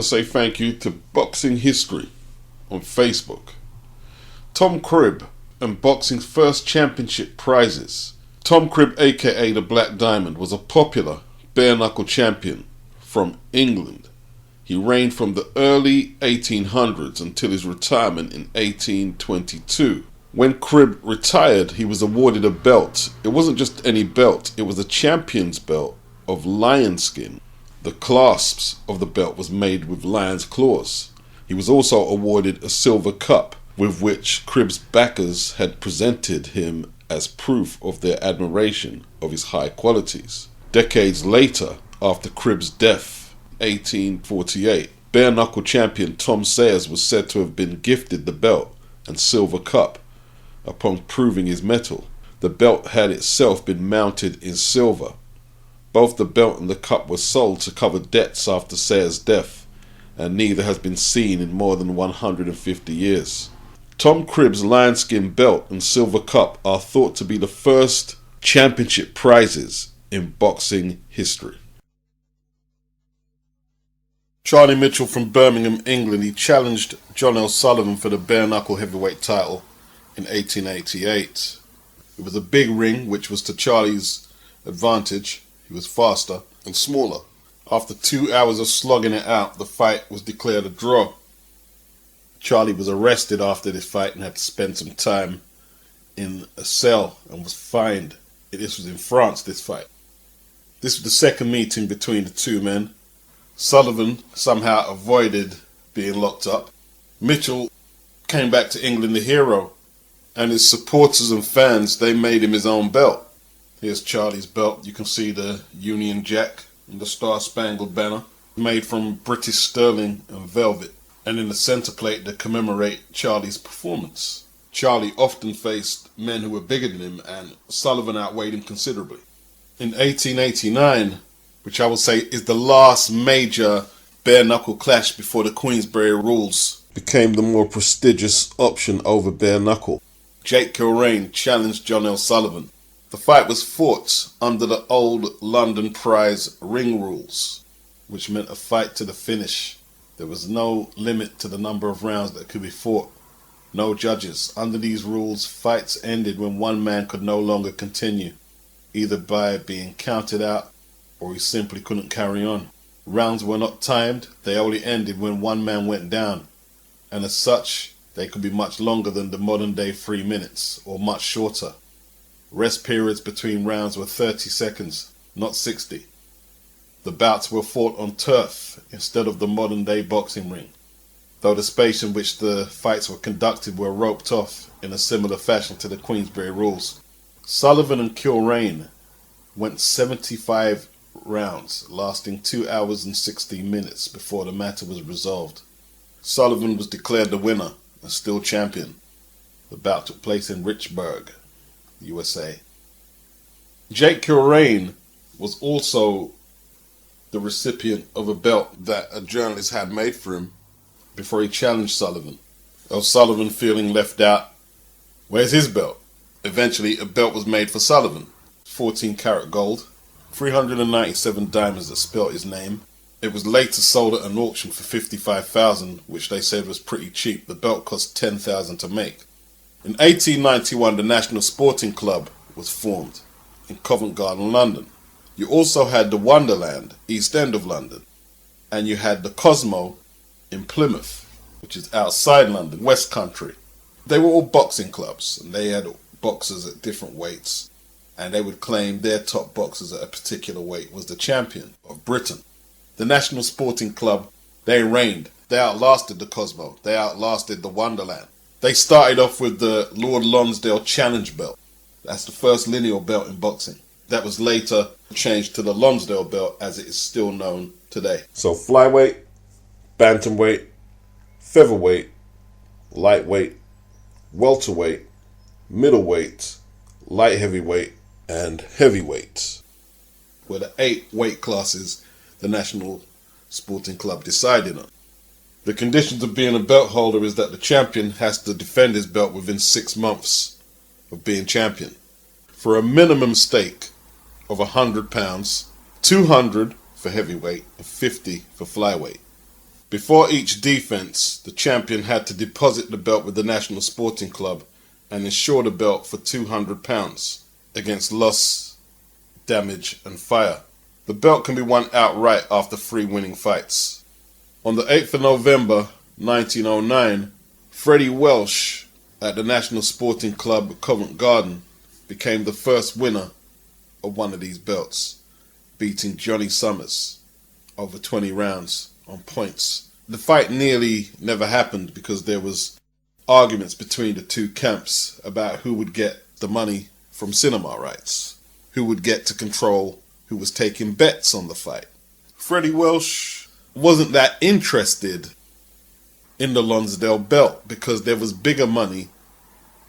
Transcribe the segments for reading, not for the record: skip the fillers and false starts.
want to say thank you to Boxing History on Facebook. Tom Cribb and boxing's first championship prizes. Tom Cribb, aka the Black Diamond, was a popular bare-knuckle champion from England. He reigned from the early 1800s until his retirement in 1822. When Cribb retired, he was awarded a belt. It wasn't just any belt, it was a champion's belt of lion skin. The clasps of the belt was made with lion's claws. He was also awarded a silver cup, with which Cribb's backers had presented him as proof of their admiration of his high qualities. Decades later, after Cribb's death, 1848, bare-knuckle champion Tom Sayers was said to have been gifted the belt and silver cup upon proving his mettle. The belt had itself been mounted in silver. Both the belt and the cup were sold to cover debts after Sayers' death, and neither has been seen in more than 150 years. Tom Cribb's lionskin belt and silver cup are thought to be the first championship prizes in boxing history. Charlie Mitchell from Birmingham, England, he challenged John L. Sullivan for the bare-knuckle heavyweight title in 1888. It was a big ring, which was to Charlie's advantage. He was faster and smaller. After 2 hours of slogging it out, the fight was declared a draw. Charlie was arrested after this fight and had to spend some time in a cell and was fined. This was in France, this fight. This was the second meeting between the two men. Sullivan somehow avoided being locked up. Mitchell came back to England a hero, and his supporters and fans, they made him his own belt. Here's Charlie's belt. You can see the Union Jack and the Star-Spangled Banner, made from British sterling and velvet, and in the center plate to commemorate Charlie's performance. Charlie often faced men who were bigger than him, and Sullivan outweighed him considerably. In 1889, which I would say is the last major bare-knuckle clash before the Queensberry rules became the more prestigious option over bare-knuckle, Jake Kilrain challenged John L. Sullivan. The fight was fought under the old London prize ring rules, which meant a fight to the finish. There was no limit to the number of rounds that could be fought. No judges. Under these rules, fights ended when one man could no longer continue, either by being counted out or he simply couldn't carry on. Rounds were not timed. They only ended when one man went down, and as such, they could be much longer than the modern day 3 minutes, or much shorter. Rest periods between rounds were 30 seconds, not 60. The bouts were fought on turf instead of the modern day boxing ring, though the space in which the fights were conducted were roped off in a similar fashion to the Queensberry rules. Sullivan and Kilrain went 75 rounds, lasting 2 hours and 16 minutes before the matter was resolved. Sullivan was declared the winner and still champion. The bout took place in Richburg, USA. Jake Kilrain was also the recipient of a belt that a journalist had made for him before he challenged Sullivan. Of Sullivan feeling left out, where's his belt? Eventually, a belt was made for Sullivan. 14 karat gold, 397 diamonds that spelt his name. It was later sold at an auction for $55,000, which they said was pretty cheap. The belt cost $10,000 to make. In 1891, the National Sporting Club was formed in Covent Garden, London. You also had the Wonderland, East End of London, and you had the Cosmo in Plymouth, which is outside London, West Country. They were all boxing clubs, and they had boxers at different weights, and they would claim their top boxers at a particular weight was the champion of Britain. The National Sporting Club, they reigned. They outlasted the Cosmo. They outlasted the Wonderland. They started off with the Lord Lonsdale Challenge Belt. That's the first lineal belt in boxing. That was later changed to the Lonsdale belt as it is still known today. So flyweight, bantamweight, featherweight, lightweight, welterweight, middleweight, light heavyweight, and heavyweight were the 8 weight classes the National Sporting Club decided on. The conditions of being a belt holder is that the champion has to defend his belt within 6 months of being champion. For a minimum stake of £100, 200 for heavyweight and 50 for flyweight. Before each defense, the champion had to deposit the belt with the National Sporting Club and insure the belt for £200 against loss, damage and fire. The belt can be won outright after 3 winning fights. On the 8th of November 1909, Freddie Welsh at the National Sporting Club at Covent Garden became the first winner of one of these belts, beating Johnny Summers over 20 rounds on points. The fight nearly never happened because there was arguments between the two camps about who would get the money from cinema rights, who would get to control who was taking bets on the fight. Freddie Welsh wasn't that interested in the Lonsdale belt because there was bigger money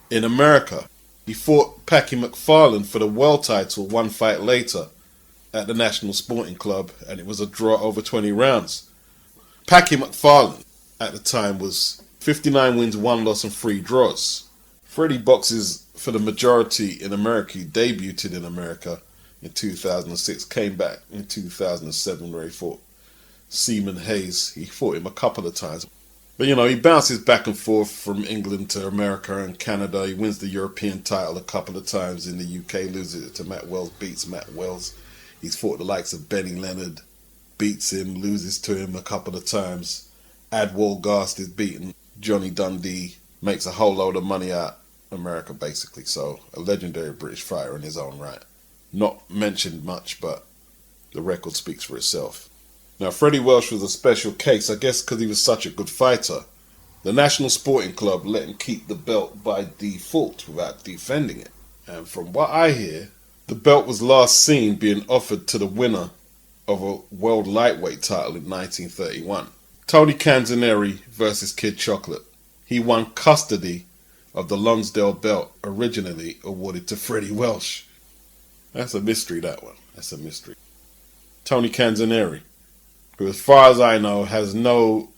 in America. He fought Packy McFarlane for the world title one fight later at the National Sporting Club, and it was a draw over 20 rounds. Packy McFarlane at the time was 59 wins, 1 loss and 3 draws. Freddie boxes for the majority in America. He debuted in America in 2006, came back in 2007 where he fought Seaman Hayes. He fought him a couple of times. But he bounces back and forth from England to America and Canada. He wins the European title a couple of times in the UK, loses it to Matt Wells, beats Matt Wells. He's fought the likes of Benny Leonard, beats him, loses to him a couple of times. Adwal Gast is beaten. Johnny Dundee makes a whole load of money out of America, basically. So, a legendary British fighter in his own right. Not mentioned much, but the record speaks for itself. Now, Freddie Welsh was a special case, I guess because he was such a good fighter. The National Sporting Club let him keep the belt by default without defending it. And from what I hear, the belt was last seen being offered to the winner of a world lightweight title in 1931. Tony Canzoneri versus Kid Chocolate. He won custody of the Lonsdale belt originally awarded to Freddie Welsh. That's a mystery, that one. That's a mystery. Tony Canzoneri, who as far as I know has no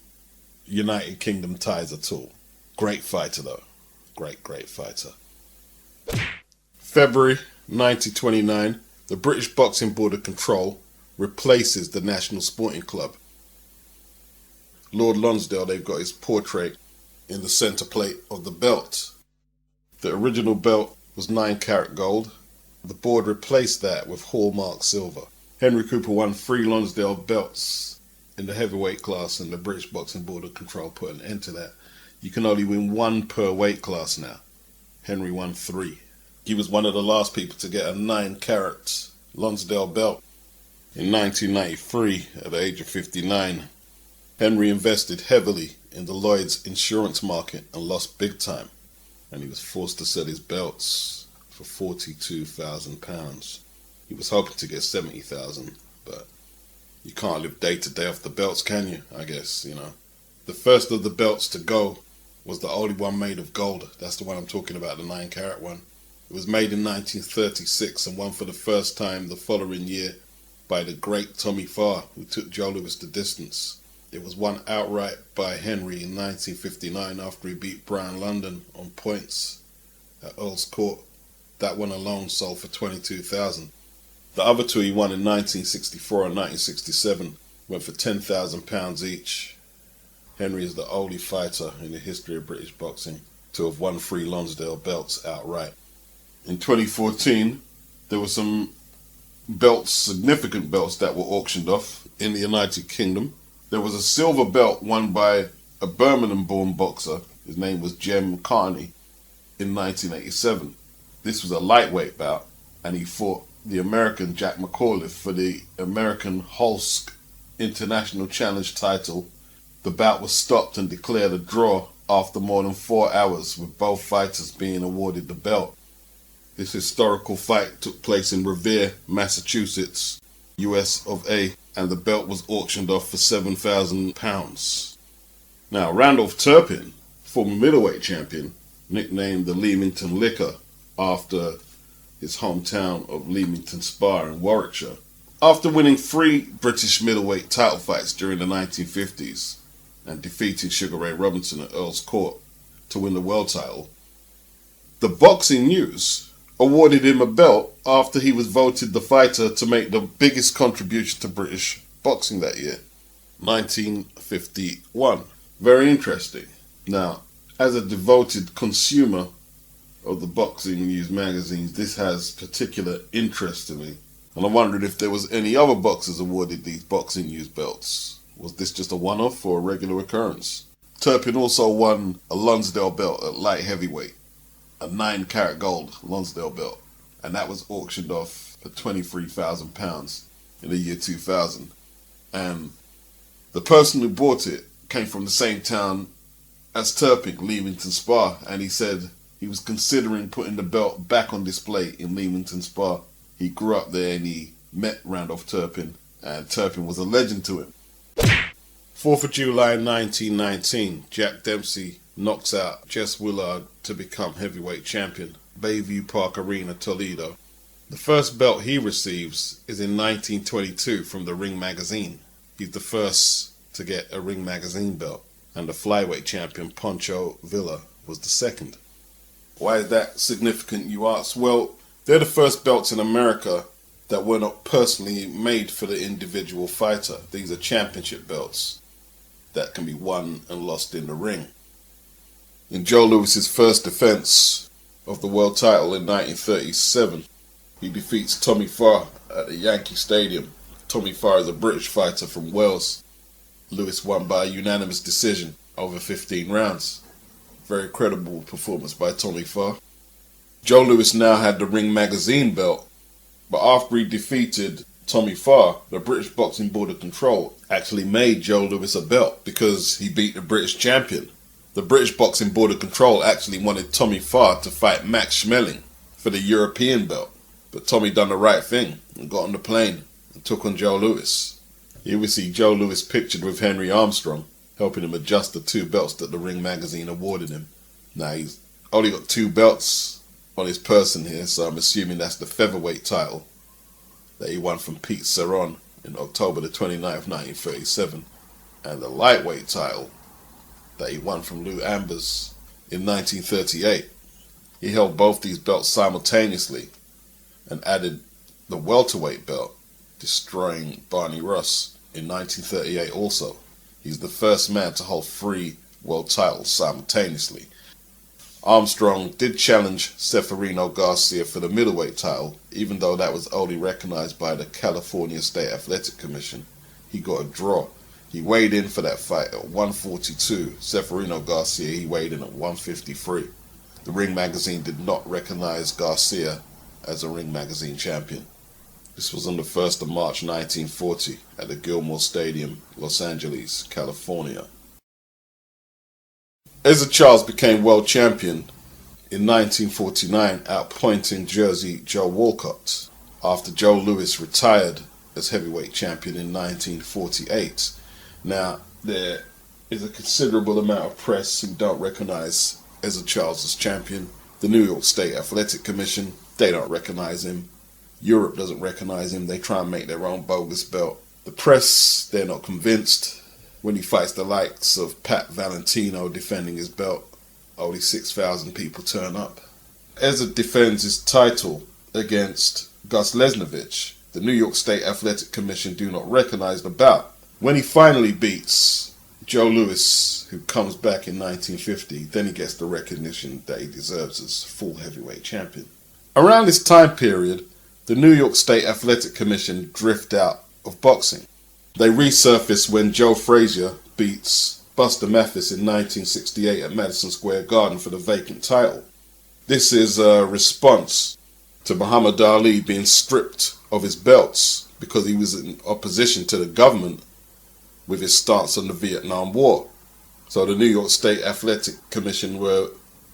United Kingdom ties at all. Great fighter though. Great fighter. February 1929, the British Boxing Board of Control replaces the National Sporting Club. Lord Lonsdale, they've got his portrait in the centre plate of the belt. The original belt was 9-carat gold. The board replaced that with hallmark silver. Henry Cooper won 3 Lonsdale belts in the heavyweight class, and the British Boxing Board of Control put an end to that. You can only win 1 per weight class now. Henry won 3. He was one of the last people to get a 9-carat Lonsdale belt. In 1993, at the age of 59, Henry invested heavily in the Lloyd's insurance market and lost big time, and he was forced to sell his belts for £42,000. He was hoping to get 70,000, but you can't live day to day off the belts, can you? I guess, The first of the belts to go was the only one made of gold. That's the one I'm talking about, the 9-carat one. It was made in 1936 and won for the first time the following year by the great Tommy Farr, who took Joe Louis the distance. It was won outright by Henry in 1959 after he beat Brian London on points at Earl's Court. That one alone sold for $22,000. The other 2 he won in 1964 and 1967 went for £10,000 each. Henry is the only fighter in the history of British boxing to have won 3 Lonsdale belts outright. In 2014, there were some belts, significant belts, that were auctioned off in the United Kingdom. There was a silver belt won by a Birmingham-born boxer. His name was Jem Carney in 1987. This was a lightweight bout, and he fought the American Jack McAuliffe for the American Holsk International Challenge title. The bout was stopped and declared a draw after more than 4 hours, with both fighters being awarded the belt. This historical fight took place in Revere, Massachusetts, US of A, and the belt was auctioned off for £7,000. Now, Randolph Turpin, former middleweight champion, nicknamed the Leamington Liquor after his hometown of Leamington Spa in Warwickshire. After winning 3 British middleweight title fights during the 1950s and defeating Sugar Ray Robinson at Earl's Court to win the world title, the Boxing News awarded him a belt after he was voted the fighter to make the biggest contribution to British boxing that year. 19 51. Very interesting. Now, as a devoted consumer of the boxing news magazines, this has particular interest to me. And I wondered if there was any other boxers awarded these boxing news belts. Was this just a one-off or a regular occurrence? Turpin also won a Lonsdale belt at light heavyweight, a 9-carat gold Lonsdale belt, and that was auctioned off for £23,000 in the year 2000. And the person who bought it came from the same town as Turpin, Leamington Spa, and he said he was considering putting the belt back on display in Leamington Spa. He grew up there and he met Randolph Turpin, and Turpin was a legend to him. 4th of July 1919, Jack Dempsey knocks out Jess Willard to become heavyweight champion, Bayview Park Arena, Toledo. The first belt he receives is in 1922 from the Ring magazine. He's the first to get a Ring magazine belt, and the flyweight champion Poncho Villa was the second. Why is that significant, you ask? Well, they're the first belts in America that were not personally made for the individual fighter. These are championship belts that can be won and lost in the ring. In Joe Louis's first defense of the world title in 1937, he defeats Tommy Farr at the Yankee Stadium. Tommy Farr is a British fighter from Wales. Louis won by a unanimous decision over 15 rounds. Very credible performance by Tommy Farr. Joe Louis now had the Ring magazine belt, but after he defeated Tommy Farr, the British Boxing Board of Control actually made Joe Louis a belt because he beat the British champion. The British Boxing Board of Control actually wanted Tommy Farr to fight Max Schmeling for the European belt, but Tommy done the right thing and got on the plane and took on Joe Louis. Here we see Joe Louis pictured with Henry Armstrong, helping him adjust the 2 belts that the Ring magazine awarded him. Now he's only got 2 belts on his person here, so I'm assuming that's the featherweight title that he won from Pete Cerrone in October the 29th, 1937, and the lightweight title that he won from Lou Ambers in 1938. He held both these belts simultaneously and added the welterweight belt, destroying Barney Ross in 1938 also. He's the first man to hold 3 world titles simultaneously. Armstrong did challenge Seferino Garcia for the middleweight title, even though that was only recognized by the California State Athletic Commission. He got a draw. He weighed in for that fight at 142. Seferino Garcia, he weighed in at 153. The Ring magazine did not recognize Garcia as a Ring magazine champion. This was on the 1st of March 1940 at the Gilmore Stadium, Los Angeles, California. Ezzard Charles became world champion in 1949, outpointing Jersey Joe Walcott, after Joe Louis retired as heavyweight champion in 1948. Now, there is a considerable amount of press who don't recognize Ezzard Charles as champion. The New York State Athletic Commission, they don't recognize him. Europe doesn't recognize him. They try and make their own bogus belt. The press, they're not convinced. When he fights the likes of Pat Valentino defending his belt, only 6,000 people turn up. Ezzard defends his title against Gus Lesnovich. The New York State Athletic Commission do not recognize the bout. When he finally beats Joe Louis, who comes back in 1950, then he gets the recognition that he deserves as full heavyweight champion. Around this time period, the New York State Athletic Commission drift out of boxing. They resurface when Joe Frazier beats Buster Mathis in 1968 at Madison Square Garden for the vacant title. This is a response to Muhammad Ali being stripped of his belts because he was in opposition to the government with his stance on the Vietnam War. So the New York State Athletic Commission were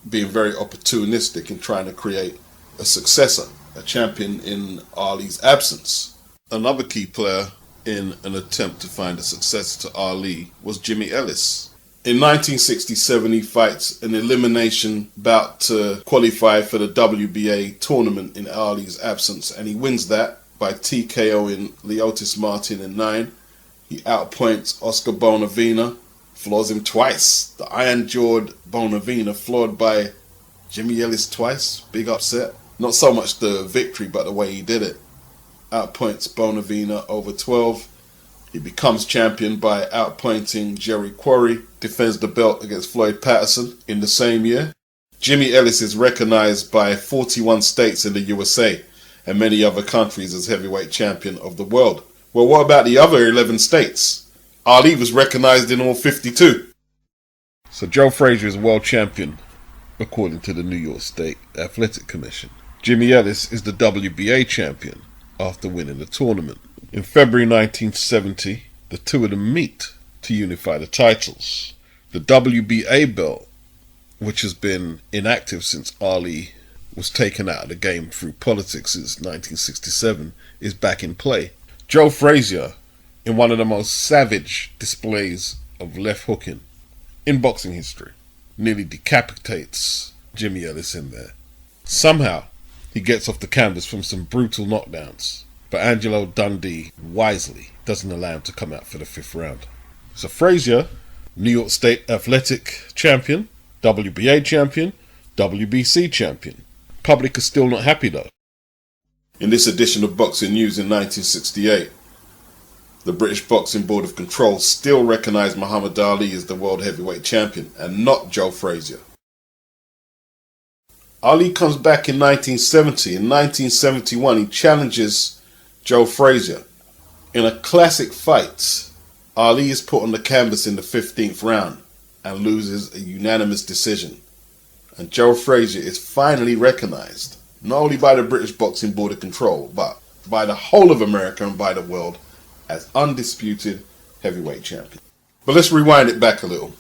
being very opportunistic in trying to create a successor, a champion in Ali's absence. Another key player in an attempt to find a successor to Ali was Jimmy Ellis. In 1967, he fights an elimination bout to qualify for the WBA tournament in Ali's absence, and he wins that by TKOing Leotis Martin in 9. He outpoints Oscar Bonavena, floors him twice. The iron-jawed Bonavena floored by Jimmy Ellis twice. Big upset. Not so much the victory, but the way he did it. Outpoints Bonavena over 12. He becomes champion by outpointing Jerry Quarry, defends the belt against Floyd Patterson in the same year. Jimmy Ellis is recognized by 41 states in the USA and many other countries as heavyweight champion of the world. Well, what about the other 11 states? Ali was recognized in all 52. So Joe Frazier is world champion, according to the New York State Athletic Commission. Jimmy Ellis is the WBA champion after winning the tournament. In February 1970, the two of them meet to unify the titles. The WBA belt, which has been inactive since Ali was taken out of the game through politics since 1967, is back in play. Joe Frazier, in one of the most savage displays of left hooking in boxing history, nearly decapitates Jimmy Ellis in there. Somehow, he gets off the canvas from some brutal knockdowns, but Angelo Dundee wisely doesn't allow him to come out for the 5th round. So Frazier, New York State Athletic champion, WBA champion, WBC champion. Public is still not happy though. In this edition of Boxing News in 1968, the British Boxing Board of Control still recognised Muhammad Ali as the world heavyweight champion and not Joe Frazier. Ali comes back in 1970. In 1971, he challenges Joe Frazier. In a classic fight, Ali is put on the canvas in the 15th round and loses a unanimous decision. And Joe Frazier is finally recognised, not only by the British Boxing Board of Control, but by the whole of America and by the world as undisputed heavyweight champion. But let's rewind it back a little.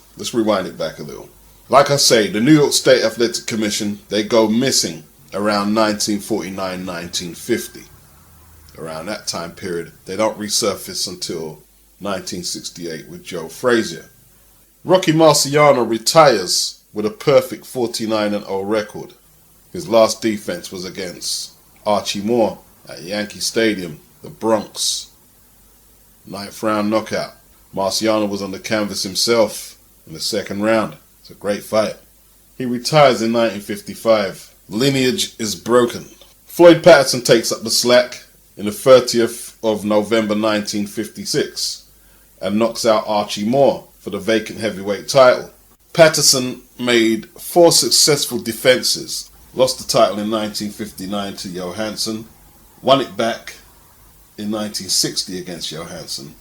Like I say, the New York State Athletic Commission, they go missing around 1949, 1950. Around that time period, they don't resurface until 1968 with Joe Frazier. Rocky Marciano retires with a perfect 49-0 record. His last defense was against Archie Moore at Yankee Stadium, the Bronx. 9th round knockout. Marciano was on the canvas himself in the 2nd round. It's a great fight. He retires in 1955. Lineage is broken. Floyd Patterson takes up the slack in the 30th of November 1956 and knocks out Archie Moore for the vacant heavyweight title. Patterson made 4 successful defenses, lost the title in 1959 to Johansson, won it back in 1960 against Johansson.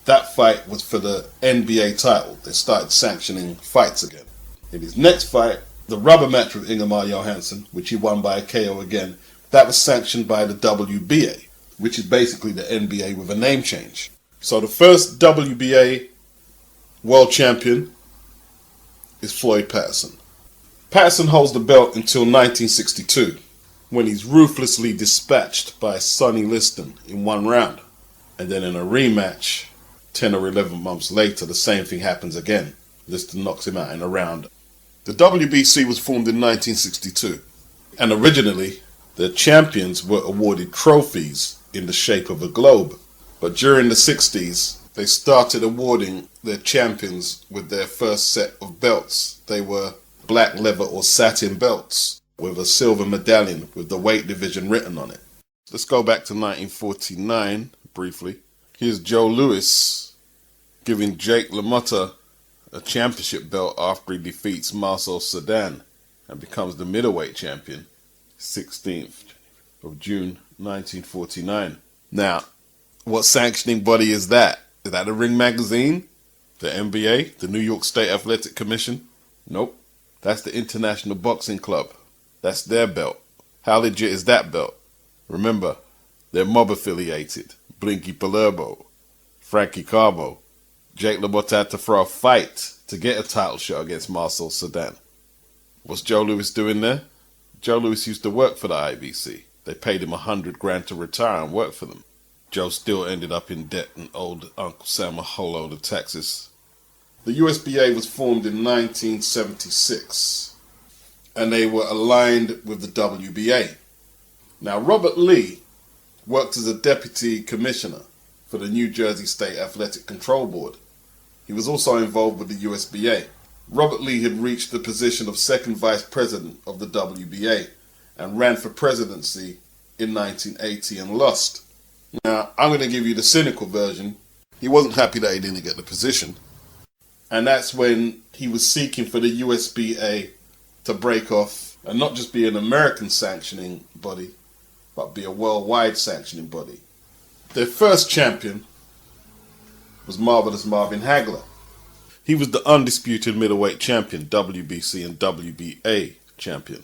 That fight was for the NBA title. They started sanctioning fights again. In his next fight, the rubber match with Ingemar Johansson, which he won by a KO again, that was sanctioned by the WBA, which is basically the NBA with a name change. So the first WBA world champion is Floyd Patterson. Patterson holds the belt until 1962, when he's ruthlessly dispatched by Sonny Liston in 1 round. And then in a rematch, 10 or 11 months later, the same thing happens again. Liston knocks him out in a round. The WBC was formed in 1962, and originally, the champions were awarded trophies in the shape of a globe. But during the 60s, they started awarding their champions with their first set of belts. They were black leather or satin belts with a silver medallion with the weight division written on it. Let's go back to 1949 briefly. Here's Joe Louis giving Jake LaMotta a championship belt after he defeats Marcel Cerdan and becomes the middleweight champion, 16th of June 1949. Now, what sanctioning body is that? Is that a Ring Magazine? The NBA? The New York State Athletic Commission? Nope. That's the International Boxing Club. That's their belt. How legit is that belt? Remember, they're mob affiliated. Blinky Palermo, Frankie Carbo. Jake LaMotta had to throw a fight to get a title shot against Marcel Cerdan. What's Joe Louis doing there? Joe Louis used to work for the IBC. They paid him $100,000 to retire and work for them. Joe still ended up in debt and owed Uncle Sam a whole load of taxes. The USBA was formed in 1976, and they were aligned with the WBA. Now, Robert Lee worked as a deputy commissioner for the New Jersey State Athletic Control Board. He was also involved with the USBA. Robert Lee had reached the position of second vice president of the WBA and ran for presidency in 1980 and lost. Now, I'm going to give you the cynical version. He wasn't happy that he didn't get the position. And that's when he was seeking for the USBA to break off and not just be an American sanctioning body, but be a worldwide sanctioning body. Their first champion was Marvelous Marvin Hagler. He was the undisputed middleweight champion, WBC and WBA champion.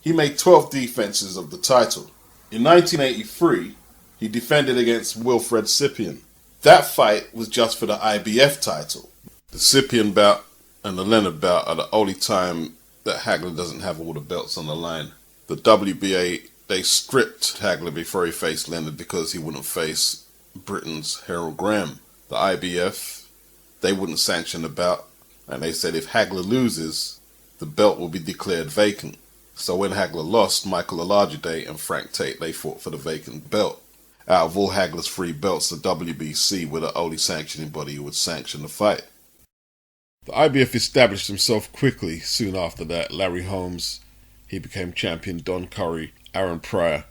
He made 12 defenses of the title. In 1983, he defended against Wilfred Sippion. That fight was just for the IBF title. The Sippion bout and the Leonard bout are the only time that Hagler doesn't have all the belts on the line. The WBA, they stripped Hagler before he faced Leonard because he wouldn't face Britain's Harold Graham. The IBF, they wouldn't sanction the bout, and they said if Hagler loses, the belt will be declared vacant. So when Hagler lost, Michael Olajide and Frank Tate, they fought for the vacant belt. Out of all Hagler's 3 belts, the WBC were the only sanctioning body who would sanction the fight. The IBF established himself quickly soon after that. Larry Holmes, he became champion. Don Curry, Aaron Pryor.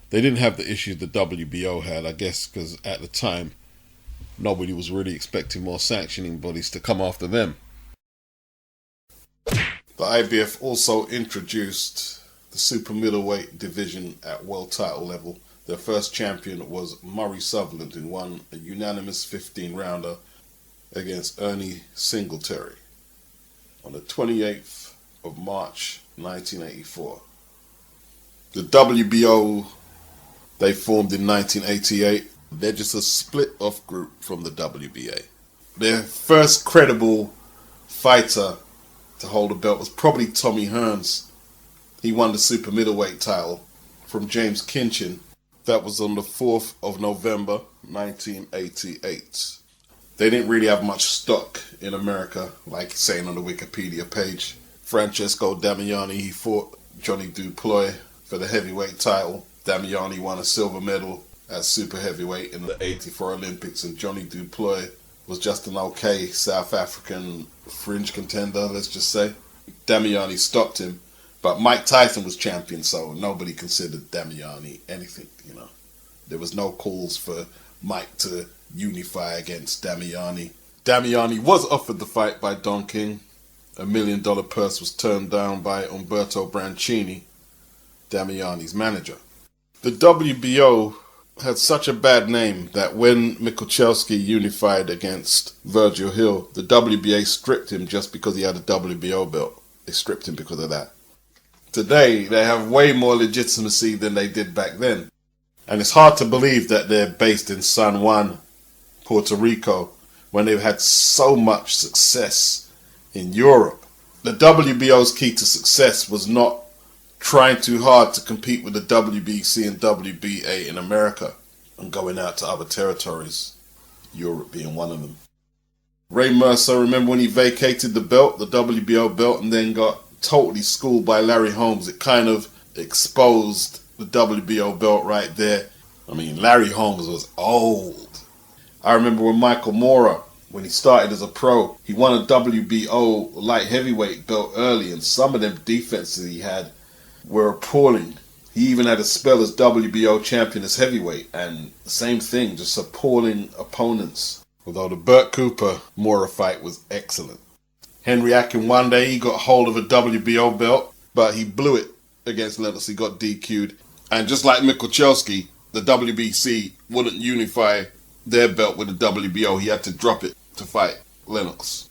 They didn't have the issues the WBO had, I guess, because at the time, nobody was really expecting more sanctioning bodies to come after them. The IBF also introduced the super middleweight division at world title level. Their first champion was Murray Sutherland, who won a unanimous 15-rounder against Ernie Singletary on the 28th of March 1984. The WBO, they formed in 1988. They're just a split-off group from the WBA. Their first credible fighter to hold a belt was probably Tommy Hearns. He won the super middleweight title from James Kinchin. That was on the 4th of November 1988. They didn't really have much stock in America, like saying on the Wikipedia page. Francesco Damiani, he fought Johnny Duploi for the heavyweight title. Damiani won a silver medal at super heavyweight in the 84 Olympics, and Johnny Duploi was just an okay South African fringe contender, let's just say. Damiani stopped him, but Mike Tyson was champion, so nobody considered Damiani anything, There was no calls for Mike to unify against Damiani. Damiani was offered the fight by Don King. $1 million purse was turned down by Umberto Brancini, Damiani's manager. The WBO had such a bad name that when Mikuchelski unified against Virgil Hill, the WBA stripped him just because he had a WBO belt. They stripped him because of that. Today, they have way more legitimacy than they did back then. And it's hard to believe that they're based in San Juan, Puerto Rico, when they've had so much success in Europe. The WBO's key to success was not trying too hard to compete with the WBC and WBA in America and going out to other territories, Europe being one of them. Ray Mercer, remember when he vacated the belt, the WBO belt, and then got totally schooled by Larry Holmes? It kind of exposed the WBO belt right there. I mean, Larry Holmes was old. I remember when Michael Mora, when he started as a pro, he won a WBO light heavyweight belt early, and some of them defenses he had were appalling. He even had a spell as WBO champion as heavyweight, and the same thing, just appalling opponents. Although the Burt Cooper-Mora fight was excellent. Henry Akin, one day he got hold of a WBO belt, but he blew it against Lennox. He got DQ'd. And just like Mikuchelski, the WBC wouldn't unify their belt with the WBO. He had to drop it to fight Lennox.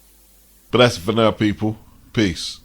But that's it for now, people. Peace.